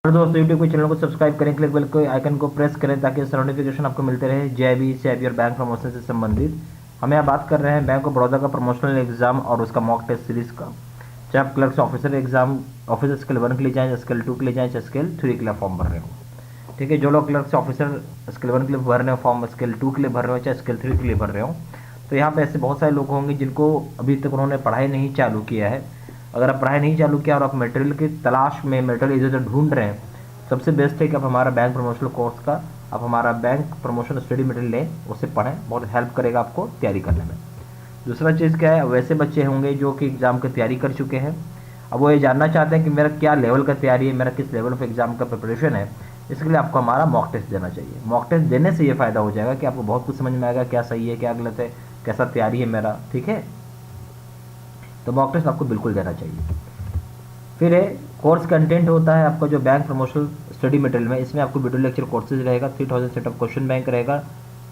और दोस्तों यूट्यूब के चैनल को सब्सक्राइब करें, क्लिक बेल के आइकन को प्रेस करें ताकि इससे नोटिफिकेशन आपको मिलते रहे जेआईबी सीआईबी और बैंक प्रमोशन से संबंधित। हम यहाँ बात कर रहे हैं बैंक ऑफ बड़ौदा का प्रमोशनल एग्जाम और उसका मॉक टेस्ट सीरीज का। चाहे आप clerk officer exam officer scale 1 के लिए जाएँ, स्केल 2 के लिए जाएँ, चाहे स्केल 3 के लिए फॉर्म भर रहे हो। ठीक है, जो लोग क्लर्क ऑफिसर स्केल 1 के लिए भर रहे हो फॉर्म, स्केल 2 के लिए भर रहे हो, चाहे स्केल 3 के लिए भर रहे हो, तो यहाँ पे ऐसे बहुत सारे लोग होंगे जिनको अभी तक उन्होंने पढ़ाई नहीं चालू किया है। अगर आप पढ़ाई नहीं चालू किया और आप मटेरियल की तलाश में मटेरियल इधर उधर ढूंढ रहे हैं, सबसे बेस्ट है कि आप हमारा बैंक प्रमोशनल कोर्स का आप हमारा बैंक प्रमोशन स्टडी मटेरियल लें, उससे पढ़ें, बहुत हेल्प करेगा आपको तैयारी करने में। दूसरा चीज़ क्या है, वैसे बच्चे होंगे जो कि एग्ज़ाम की तैयारी कर चुके हैं, अब वो ये जानना चाहते हैं कि मेरा क्या लेवल का तैयारी है, मेरा किस लेवल ऑफ एग्ज़ाम का प्रिपरेशन है। इसके लिए आपको हमारा मॉक टेस्ट देना चाहिए। मॉक टेस्ट देने से ये फ़ायदा हो जाएगा कि आपको बहुत कुछ समझ में आएगा, क्या सही है क्या गलत है, कैसा तैयारी है मेरा। ठीक है, तो मॉक टेस्ट आपको बिल्कुल देना चाहिए। फिर है कोर्स कंटेंट होता है आपका जो बैंक प्रमोशनल स्टडी मटेरियल में, इसमें आपको वीडियो लेक्चर कोर्सेज रहेगा, 3000 सेट ऑफ क्वेश्चन बैंक रहेगा,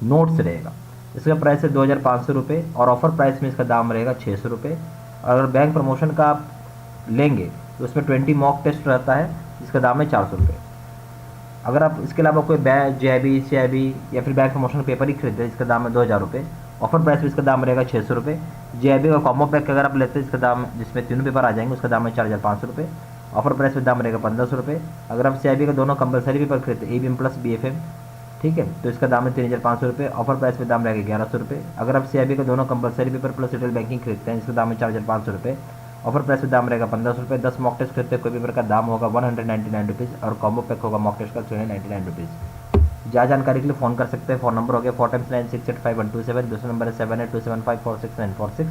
नोट्स रहेगा। इसका प्राइस है 2500 रुपये और ऑफर प्राइस में इसका दाम रहेगा 600 रुपये। अगर बैंक प्रमोशन का आप लेंगे तो उसमें 20 मॉक टेस्ट रहता है जिसका दाम है 400 रुपये। अगर आप इसके अलावा कोई जेआईबी सीआईबी या फिर बैंक प्रमोशन पेपर ही खरीदते हैं जिसका दाम है 2000 रुपये, ऑफर प्राइस में इसका दाम रहेगा 600 रुपये। जेआईबी का कॉम्बो पैक अगर आप लेते हैं इसका दाम जिसमें 3 पेपर आ जाएंगे उसका दाम है 4500 रुपये, ऑफर प्राइस में दाम रहेगा 1500 रुपये। अगर आप सीआईबी का दोनों कंपलसरी पेपर खरीदते हैं एबीएम प्लस बीएफएम, ठीक है, तो इसका दाम है 3500 रुपये, ऑफर प्राइस में दाम रहेगा 1100 रुपये। अगर आप सीआईबी का दोनों compulsory paper plus retail banking खरीदते हैं इसका दाम है 4500 रुपये, ऑफर प्राइस में दाम रहेगा 1500 रुपये। 10 मॉक टेस्ट खरीदते हैं कोई पेपर का दाम होगा 199 रुपीज़ और कॉम्बो पैक होगा मॉक टेस्ट का 399 रुपीज़। ज़्यादा जानकारी के लिए फ़ोन कर सकते हैं। फ़ोन नंबर हो गया 4 टाइम्स 9685 दूसरा नंबर है 7827546946।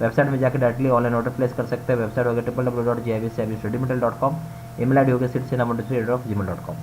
वेबसाइट में जाकर डायरेक्टली ऑनलाइन ऑर्डर प्लेस कर सकते हैं। वेबसाइट हो गया www.jaibcibstudymaterial.com। ईमेल आईडी हो गया sit@gmail.com।